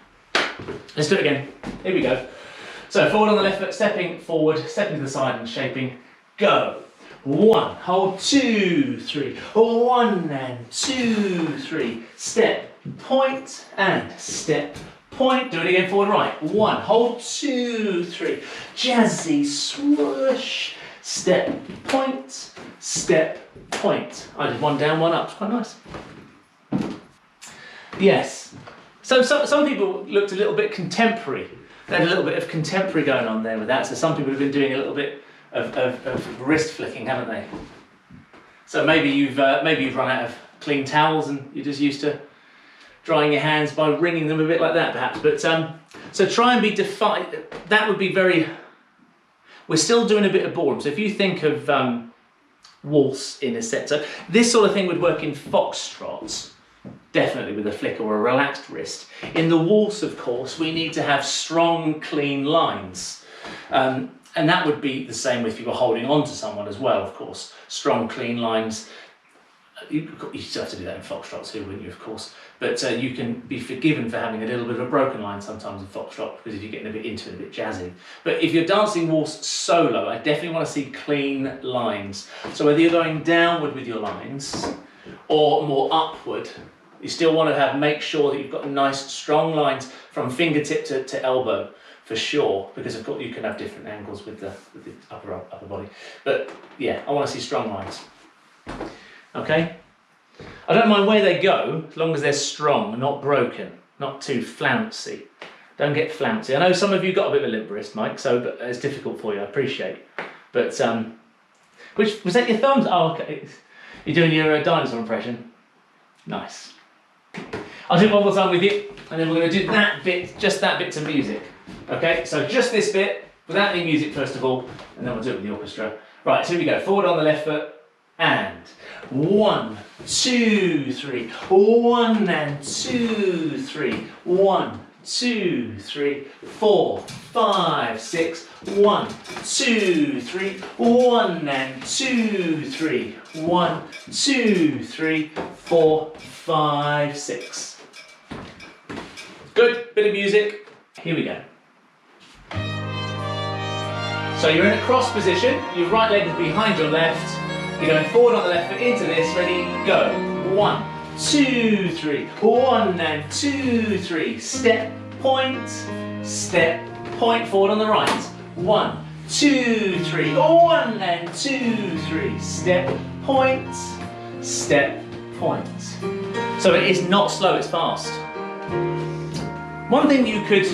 Let's do it again. Here we go. So forward on the left foot, stepping forward, stepping to the side and shaping, go. 1, hold, 2, 3, 1 and 2, 3, step, point and step, point. Do it again, forward, right. 1, hold, 2, 3, jazzy swoosh, step, point, I did 1 down, 1 up. It's quite nice. Yes. So some people looked a little bit contemporary had a little bit of contemporary going on there with that. So some people have been doing a little bit of wrist flicking, haven't they? So maybe you've run out of clean towels and you're just used to drying your hands by wringing them a bit like that, perhaps. But so try and be defined. That would be very. We're still doing a bit of ballroom. So if you think of waltz in a set, so this sort of thing would work in foxtrots, definitely with a flick or a relaxed wrist. In the waltz, of course, we need to have strong, clean lines. And that would be the same if you were holding on to someone as well, of course. Strong, clean lines. You still have to do that in foxtrot too, wouldn't you, of course. But you can be forgiven for having a little bit of a broken line sometimes in foxtrot, because if you're getting a bit into it, a bit jazzy. But if you're dancing waltz solo, I definitely want to see clean lines. So whether you're going downward with your lines or more upward, you still want to make sure that you've got nice, strong lines from fingertip to elbow, for sure, because of course you can have different angles with the upper body. But yeah, I want to see strong lines. Okay? I don't mind where they go, as long as they're strong, not broken, not too flouncy. Don't get flouncy. I know some of you got a bit of a limp wrist, Mike, so it's difficult for you, I appreciate. But, which, was that your thumbs? Oh, okay. You're doing your dinosaur impression? Nice. I'll do it one more time with you, and then we're going to do that bit, just that bit to music. Okay, so just this bit, without any music first of all, and then we'll do it with the orchestra. Right, so here we go. Forward on the left foot, and 1, 2, 3. 1 and 2, 3. 1, 2, 3, 4, 5, 6. 1, 2, 3. 1 and 2, 3. 1, 2, 3, 4, 5, 6. Good, bit of music. Here we go. So you're in a cross position, your right leg is behind your left, you're going forward on the left foot into this, ready, go. 1, 2, 3, 1 and 2, 3, step, point, forward on the right. 1, 2, 3, 1 and 2, 3, step, point. So it is not slow, it's fast. One thing you could,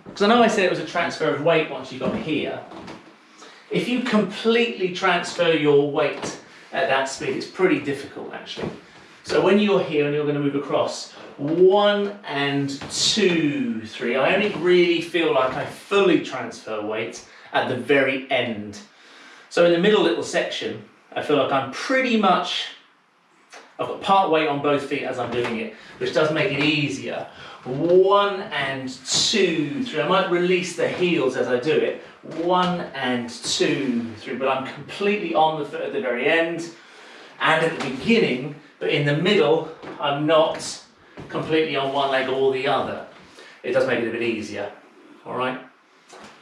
because I know I said it was a transfer of weight once you got here, if you completely transfer your weight at that speed, it's pretty difficult actually. So when you're here and you're going to move across, 1 and 2, 3, I only really feel like I fully transfer weight at the very end. So in the middle little section, I feel like I'm pretty much, I've got part weight on both feet as I'm doing it, which does make it easier. 1 and 2, 3. I might release the heels as I do it. 1 and 2, 3. But I'm completely on the foot at the very end and at the beginning, but in the middle, I'm not completely on one leg or the other. It does make it a bit easier. All right.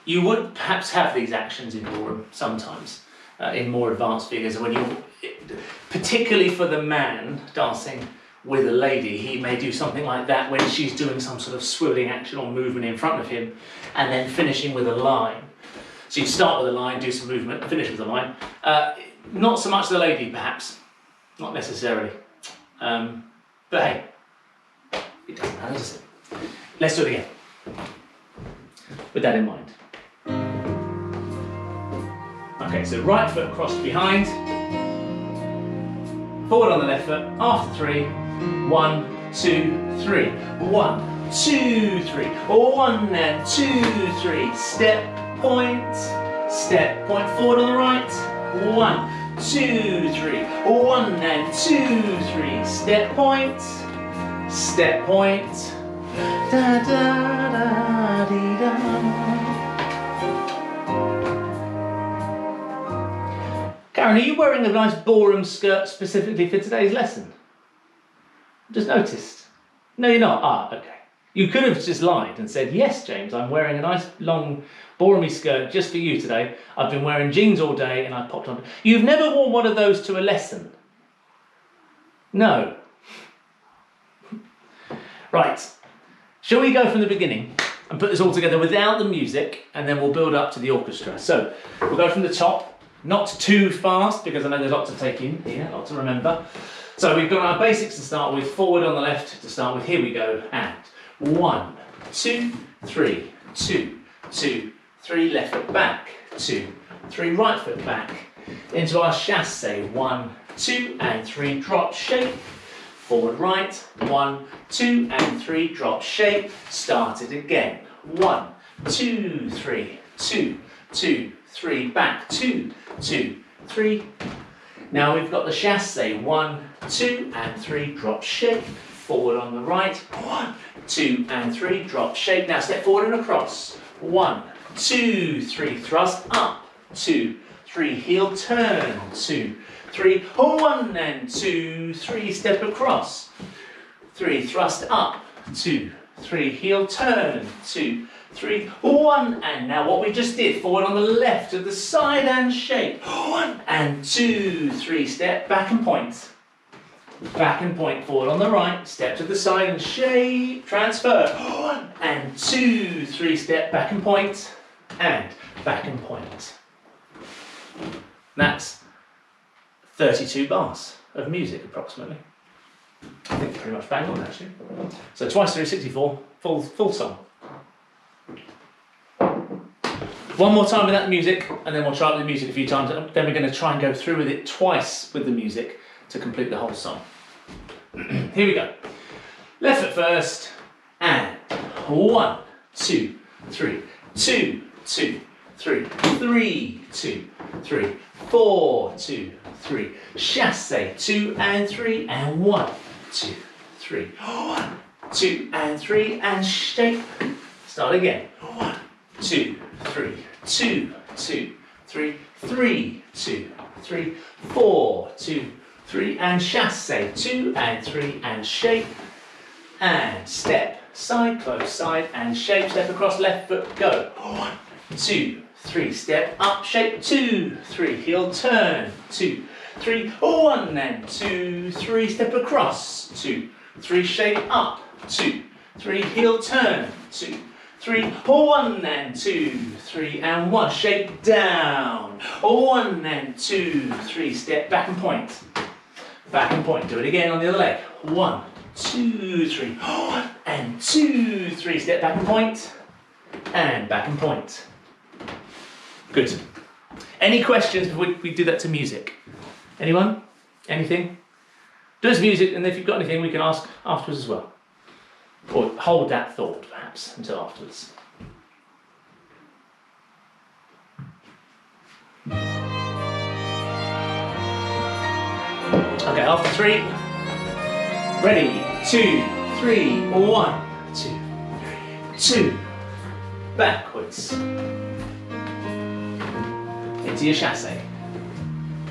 You would perhaps have these actions in ballroom sometimes in more advanced figures, when you, particularly for the man dancing with a lady, he may do something like that when she's doing some sort of swiveling action or movement in front of him, and then finishing with a line. So you start with a line, do some movement, finish with a line. Not so much the lady, perhaps, not necessarily. But hey, it doesn't matter, does it? Let's do it again, with that in mind. Okay, so right foot crossed behind, forward on the left foot, after 3, 1, 2, 3, 1, 2, 3, 1 and 2, 3, step, point, forward on the right, 1, 2, 3, 1 and 2, 3, step, point, da da da dee da. Karen, are you wearing a nice ballroom skirt specifically for today's lesson? Just noticed. No, you're not. Ah, okay. You could have just lied and said, yes, James, I'm wearing a nice long ballroomy skirt just for you today. I've been wearing jeans all day and I popped on. You've never worn one of those to a lesson? No. Right. Shall we go from the beginning and put this all together without the music, and then we'll build up to the orchestra? So we'll go from the top. Not too fast, because I know there's lots to take in here, lots to remember. So we've got our basics to start with, forward on the left to start with. Here we go, and 1, 2, 3, 2, 2, 3, left foot back, 2, 3, right foot back, into our chassé, 1, 2 and 3, drop shape, forward right, 1, 2 and 3, drop shape, start it again, 1, 2, 3, 2, 2, 3, back, 2, 2, 3. Now we've got the chassé, 1, 2 and 3, drop shape, forward on the right, 1, 2 and 3, drop shape. Now step forward and across, 1, 2, 3, thrust up, 2, 3, heel turn, 2, 3, 1 and 2, 3, step across, 3, thrust up, 2, 3, heel turn, 2, 3, 1, and now what we just did, forward on the left to the side and shape, 1 and 2, 3, step back and point. Back and point, forward on the right, step to the side and shape, transfer, 1 and 2, 3, step back and point, and back and point. That's 32 bars of music approximately. I think pretty much bang on actually. So twice through 64, full song. One more time without the music, and then we'll try it with the music a few times, and then we're going to try and go through with it twice with the music to complete the whole song. Here we go. Left foot first, and 1, 2, 3, 2, 2, 3, 3, 2, 3, 4, 2, 3, chassé, 2 and 3, and 1, 2, 3, 1, 2 and 3, and shape. Start again. 1, 2, 3, 2, 2, 3, 3, 2, 3, 4, 2, 3, and chassé, 2 and 3, and shape, and step, side, close, side, and shape, step across, left foot, go, 1, 2, 3, step up, shape, 2, 3, heel turn, 2, 3, 1 and 2, 3, step across, 2, 3, shape up, 2, 3, heel turn, 2, 3, 1 and 2, 3 and 1, shape down, 1 and 2, 3, step back and point. Back and point, do it again on the other leg. 1, 2, 3, 1 and 2, 3, step back and point, and back and point. Good. Any questions before we do that to music? Anyone? Anything? Do it to music, and if you've got anything, we can ask afterwards as well. Or hold that thought, perhaps, until afterwards. Okay, after 3. Ready? 2, 3, 1, 2, 3, 2. Backwards. Into your chassé.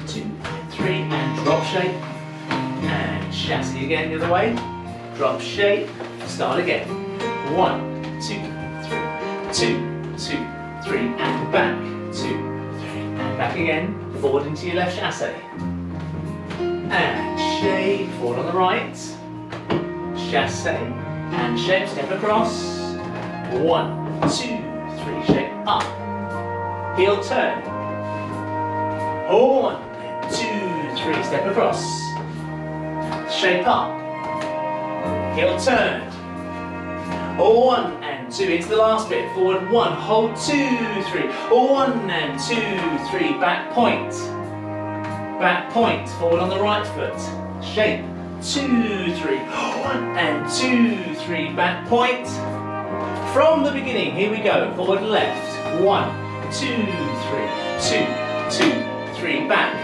2 and 3, and drop shape. And chassé again the other way. Drop shape. Start again. 1, 2, 3, 2, 2, 3, and back. 2, 3, and back again. Forward into your left chassé. And shape, forward on the right. Chassé, and shape, step across. 1, 2, 3, shape up. Heel turn. 1, 2, 3, step across. Shape up. Heel turn. 1 and 2, into the last bit. Forward 1, hold 2, 3. 1 and 2, 3, back point. Back point, forward on the right foot. Shape, 2, 3, 1 and 2, 3, back point. From the beginning, here we go. Forward left, 1, 2, 3, 2, 2, 3, back.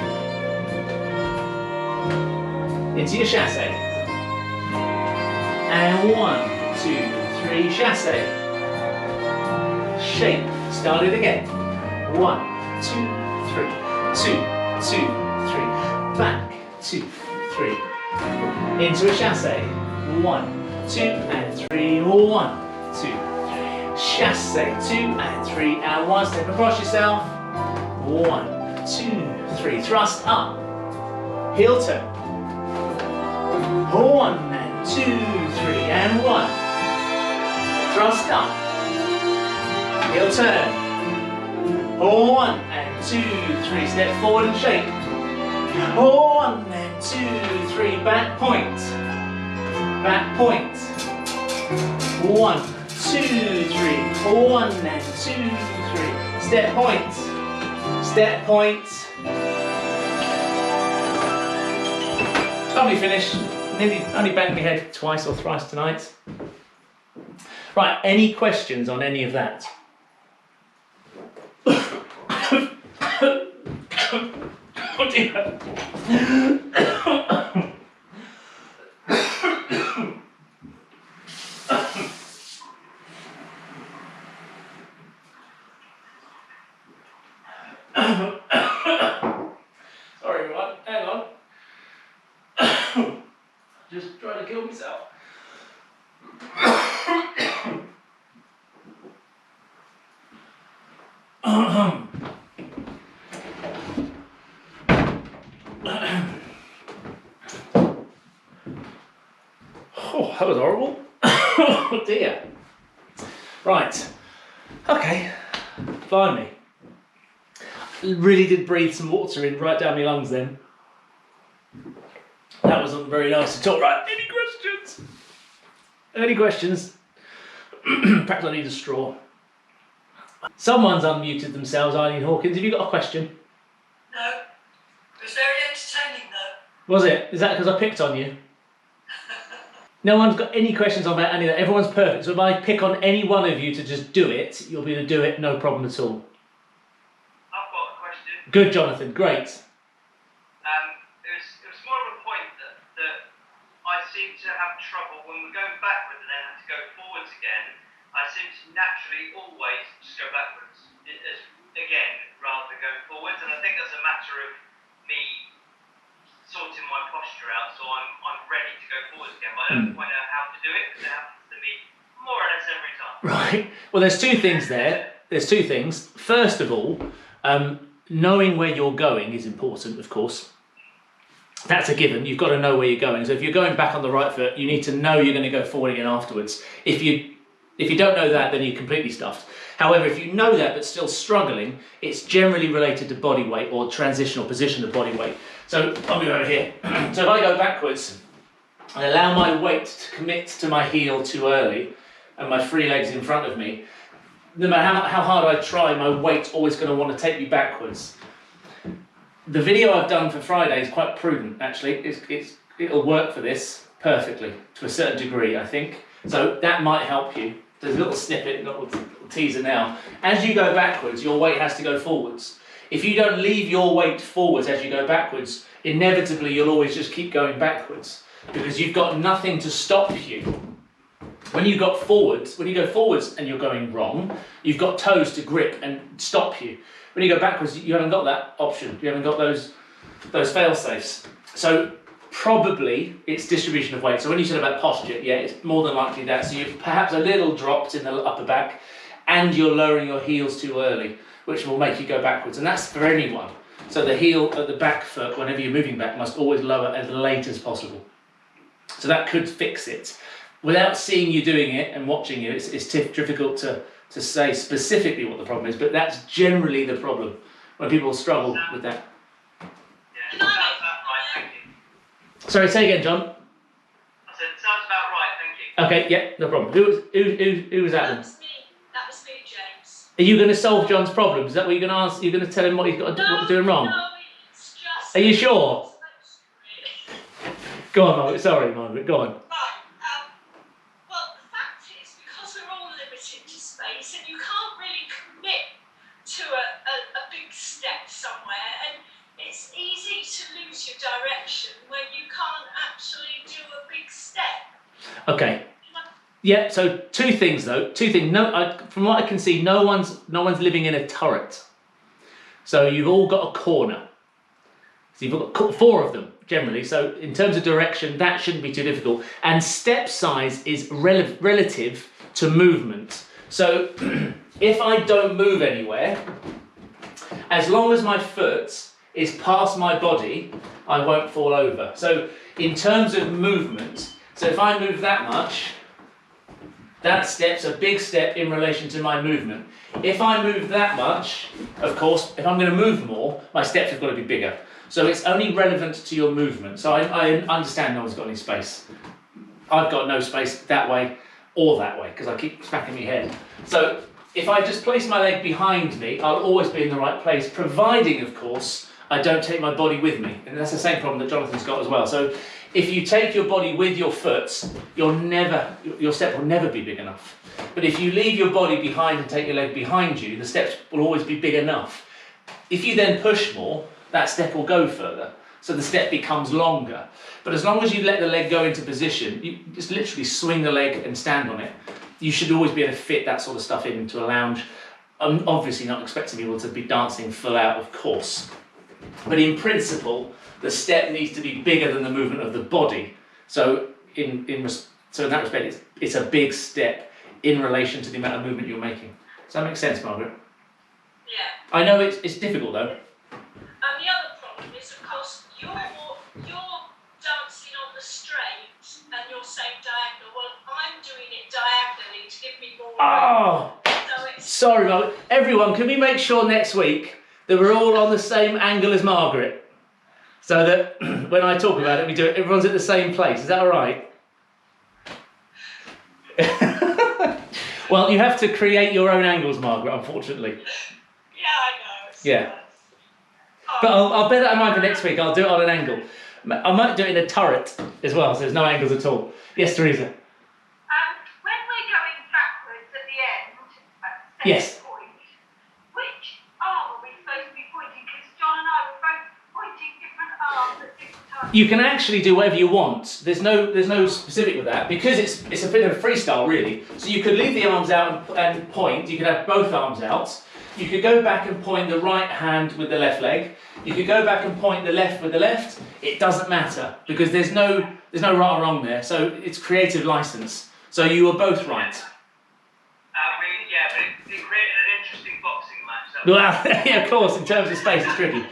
Into your chassé. And 1, 2, 3, chassé. Shape, start it again. 1, 2, 3, 2, 2, 3, back, 2, 3, into a chassé, 1, 2, and 3, 1, 2, 3, chassé, 2, and 3, and 1, step across yourself, 1, 2, 3, thrust up, heel turn, 1, and 2, 3, and 1, thrust up, heel turn, 1 and 2, 3, step forward and shape. 1 and 2, 3, back point. Back point. 1, 2, 3. 1 and 2, 3. Step point. Step point. Lovely finish. Only banged my head twice or thrice tonight. Right, any questions on any of that? Oh dear. Sorry everyone, hang on. Just trying to kill myself. Oh, that was horrible. Oh dear. Right. Okay. Blimey. Really did breathe some water in right down my lungs then. That wasn't very nice at all. Right, any questions? Any questions? Perhaps I need a straw. Someone's unmuted themselves, Eileen Hawkins. Have you got a question? No. It was very entertaining though. Was it? Is that because I picked on you? No one's got any questions about any of that. Everyone's perfect. So if I pick on any one of you to just do it, you'll be able to do it, no problem at all. I've got a question. Good, Jonathan. Great. It was more of a point that I seem to have trouble when we're going backwards and then have to go forwards again. I seem to naturally always just go backwards again rather than going forwards, and I think that's a matter of me sorting my posture out so I'm ready to go forwards again. But I don't quite know how to do it because it happens to me more or less every time. Right. Well, there's two things there. There's two things. First of all, knowing where you're going is important, of course. That's a given. You've got to know where you're going. So if you're going back on the right foot, you need to know you're going to go forward again afterwards. If you don't know that, then you're completely stuffed. However, if you know that but still struggling, it's generally related to body weight or transitional position of body weight. So I'll move over here. So if I go backwards and allow my weight to commit to my heel too early and my free legs in front of me, no matter how hard I try, my weight's always going to want to take me backwards. The video I've done for Friday is quite prudent, actually. It'll work for this perfectly, to a certain degree, I think. So that might help you. There's a little snippet, a little teaser now. As you go backwards, your weight has to go forwards. If you don't leave your weight forwards as you go backwards, inevitably you'll always just keep going backwards because you've got nothing to stop you. When you go forwards and you're going wrong, you've got toes to grip and stop you. When you go backwards, you haven't got that option. You haven't got those fail-safes. So probably it's distribution of weight. So when you said about posture, yeah, it's more than likely that. So you're perhaps a little dropped in the upper back and you're lowering your heels too early, which will make you go backwards. And that's for anyone. So the heel at the back foot, whenever you're moving back, must always lower as late as possible. So that could fix it. Without seeing you doing it and watching you, it's difficult to say specifically what the problem is, but that's generally the problem when people struggle with that. Yeah, sounds about right, thank you. Sorry, say again, John. I said, sounds about right, thank you. Okay, yeah, no problem. Who was that then? That was me, James. Are you going to solve John's problems? Is that what you're going to ask? You're going to tell him what he's got to what he's doing wrong? No, it's just... Are you sure? Go on, Margaret. Sorry, Margaret. Go on. Right. Well, the fact is, because we're all limited to space, and you can't really commit to a big step somewhere, and it's easy to lose your direction when you can't actually do a big step. Okay. Yeah. So two things though. No, from what I can see, no one's living in a turret. So you've all got a corner. So you've got 4 of them generally. So in terms of direction, that shouldn't be too difficult. And step size is relative to movement. So if I don't move anywhere, as long as my foot is past my body, I won't fall over. So in terms of movement, so if I move that much, that step's a big step in relation to my movement. If I move that much, of course, if I'm going to move more, my steps have got to be bigger. So it's only relevant to your movement. So I understand no one's got any space. I've got no space that way. or that way, because I keep smacking my head. So if I just place my leg behind me, I'll always be in the right place, providing, of course, I don't take my body with me. And that's the same problem that Jonathan's got as well. So if you take your body with your foot, your step will never be big enough. But if you leave your body behind and take your leg behind you, the steps will always be big enough. If you then push more, that step will go further. So the step becomes longer. But as long as you let the leg go into position, you just literally swing the leg and stand on it. You should always be able to fit that sort of stuff into a lounge. I'm obviously not expecting people to be dancing full out, of course. But in principle, the step needs to be bigger than the movement of the body. So in that respect, it's a big step in relation to the amount of movement you're making. Does that make sense, Margaret? Yeah. I know it's difficult though. And the other problem is, of course, you're dancing on the straight and you're saying diagonal. Well, I'm doing it diagonally to give me more room. Oh, So it's sorry, Margaret. Everyone, can we make sure next week that we're all on the same angle as Margaret? So that when I talk about it, everyone's at the same place. Is that all right? Well, you have to create your own angles, Margaret, unfortunately. yeah, I know. Yeah. But I'll bear that in mind for next week. I'll do it on an angle. I might do it in a turret as well, so there's no angles at all. Yes, Teresa? When we're going backwards at the end, at Yes. point, which arm are we supposed to be pointing? Because John and I were both pointing different arms at different times. You can actually do whatever you want. There's no specific with that, because it's a bit of a freestyle, really. So you could leave the arms out and point. You could have both arms out. You could go back and point the right hand with the left leg. You could go back and point the left with the left. It doesn't matter, because there's no right or wrong there. So it's creative license. So you were both right. But it created an interesting boxing match. Well, yeah, of course, in terms of space, it's tricky.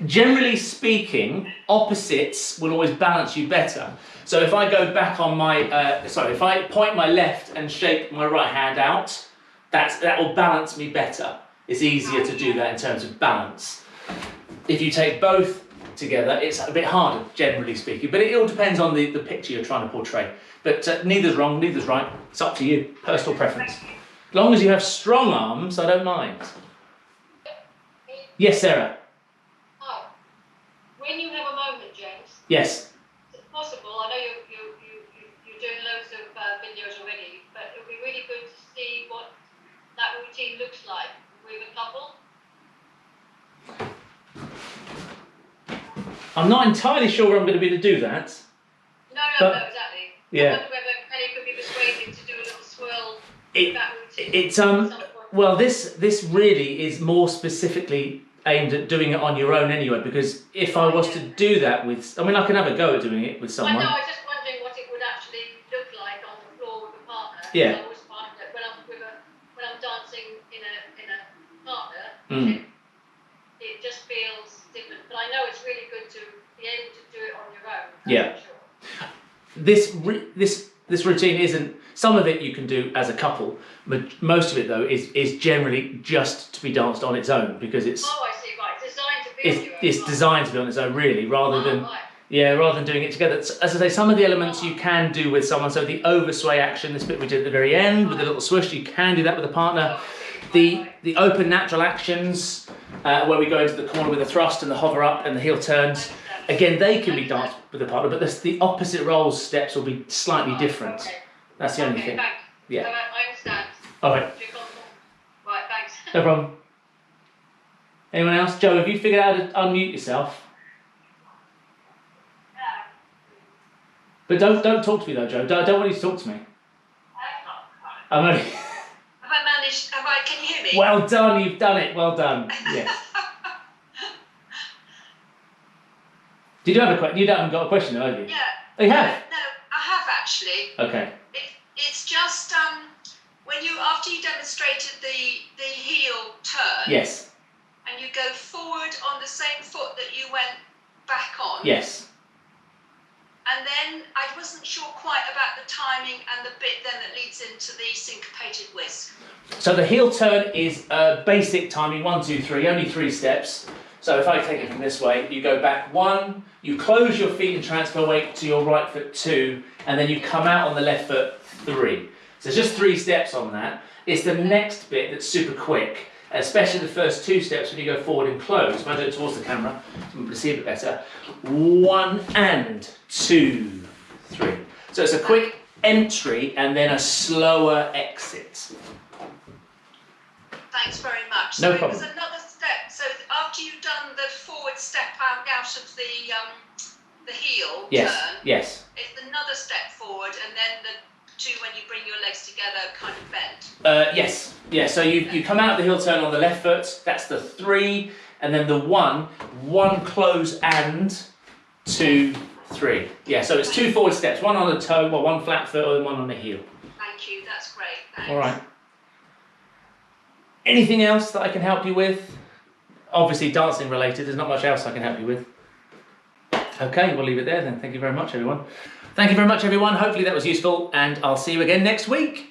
Generally speaking, opposites will always balance you better. So if I go back on my, if I point my left and shake my right hand out, that will balance me better. It's easier to do that in terms of balance. If you take both together, it's a bit harder, generally speaking, but it all depends on the picture you're trying to portray. But neither's wrong, neither's right. It's up to you, personal preference. As long as you have strong arms, I don't mind. Yes, Sarah? Oh, when you have a moment, James, Yes. is it possible? I know you're doing loads of videos already, but it would be really good to see what that routine looks like with a couple. I'm not entirely sure where I'm going to be able to do that. No, But- exactly. Yeah. I wonder whether Penny could be persuaded to do a little swirl with that routine. It's at some point. well, this really is more specifically aimed at doing it on your own anyway, because if I was to do that with, I mean, I can have a go at doing it with I someone. know, I was just wondering what it would actually look like on the floor with a partner. Yeah. I always find that when I'm dancing in a partner, Mm. it just feels different. But I know it's really good to be able to do it on your own. That's Yeah. for sure. This routine isn't. Some of it you can do as a couple, but most of it though is generally just to be danced on its own, because it's Oh, I see. Right, designed to be on your own. it's designed to be on its own, really, rather than. Right. Yeah, rather than doing it together. As I say, some of the elements you can do with someone. So the oversway action, this bit we did at the very end with the little swish, you can do that with a partner. The open natural actions, where we go into the corner with a thrust and the hover up and the heel turns, again, they can be danced with a partner, but the opposite rolls steps will be slightly different. Okay. That's the only thing. Thanks. Yeah. I understand. All right, You're comfortable. Right, thanks. no problem. Anyone else? Joe, have you figured out how to unmute yourself? But don't talk to me though, Joe. I don't want you to talk to me. I'm only. Have I managed? Can you hear me? Well done, you've done it. Well done. Yes. Did you have a question? You haven't got a question, though, have you? Yeah. Oh, you have? No, I have actually. Okay. It's just when after you demonstrated the heel turn. Yes. And you go forward on the same foot that you went back on. Yes. And then I wasn't sure quite about the timing and the bit then that leads into the syncopated whisk. So the heel turn is basic timing, 1, 2, 3, only 3 steps. So if I take it from this way, you go back 1, you close your feet and transfer weight to your right foot 2, and then you come out on the left foot 3. So it's just 3 steps on that. It's the next bit that's super quick, especially the first 2 steps when you go forward and close. If I do it towards the camera, so you can see a bit better. 1 and 2, 3. So it's a quick entry and then a slower exit. Thanks very much. No So problem. there's another step. So after you've done the forward step out of the heel Yes, turn, yes. it's another step forward, and then the 2 when you bring your legs together, kind of bent. Yes, yeah. So you come out of the heel turn on the left foot. That's the 3, and then the 1 close and 2, 3. Yeah. So it's 2 forward steps, 1 on the toe, well, 1 flat foot, and 1 on the heel. Thank you. That's great. Thanks. All right. Anything else that I can help you with? Obviously dancing related. There's not much else I can help you with. Okay, we'll leave it there then. Thank you very much, everyone. Thank you very much, everyone. Hopefully that was useful, and I'll see you again next week.